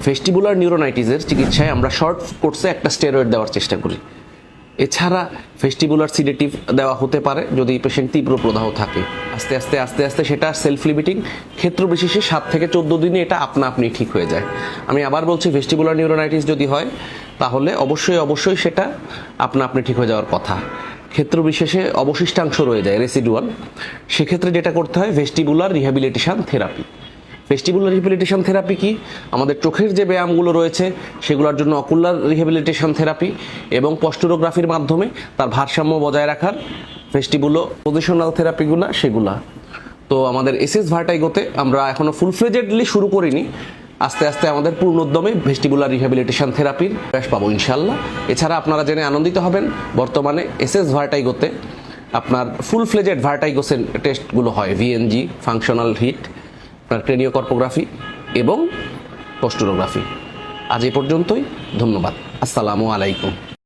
Vestibular নিউরোনাইটিসের চিকিৎসায় আমরা short কোর্সে একটা স্টেরয়েড দেওয়ার চেষ্টা করি। এছাড়া ভেস্টিবুলার সিডেটিভ দেওয়া হতে পারে যদি পেশেন্ট তীব্র প্রদাহ থাকে। আস্তে আস্তে সেটা সেলফ লিমিটিং, ক্ষেত্র বিশেষে 7 থেকে 14 দিনে এটা আপনি ঠিক হয়ে যায়। আমি আবার বলছি, ভেস্টিবুলার নিউরোনাইটিস যদি হয় তাহলে অবশ্যই সেটা আপনি ঠিক হয়ে যাওয়ার কথা। ক্ষেত্র বিশেষে অবশিষ্টাংশ রয়ে যায়, রেসিডুয়াল, সেক্ষেত্রে যেটা করতে হয় vestibular rehabilitation therapy. Vestibular rehabilitation therapy কি? আমাদের চোখের যে ব্যায়ামগুলো রয়েছে সেগুলোর জন্য অকুলার রিহ্যাবিলিটেশন থেরাপি এবং পস্টুরোগ্রাফির মাধ্যমে তার ভারসাম্য বজায় রাখার ভেস্টিবুলো পজিশনাল থেরাপিগুলো সেগুলা। তো আমাদের এসএস ভার্টাইগোতে আমরা এখনো ফুল ফ্লেজেডলি শুরু করিনি, আস্তে আমাদের পূর্ণ উদ্যমে ভেস্টিবুলার রিহ্যাবিলিটেশন থেরাপির প্রয়াস পাবো ইনশাল্লাহ। এছাড়া আপনারা জেনে আনন্দিত হবেন, বর্তমানে এসএস ভার্টাইগোতে আপনার ফুল ফ্লেজেড ভার্টাইগোসের টেস্টগুলো হয়, ভিএনজি, ফাংশনাল হিট, ক্রেনিওকর্পোগ্রাফি এবং পস্টুরোগ্রাফি। আজ এই পর্যন্তই, ধন্যবাদ। আসসালামু আলাইকুম।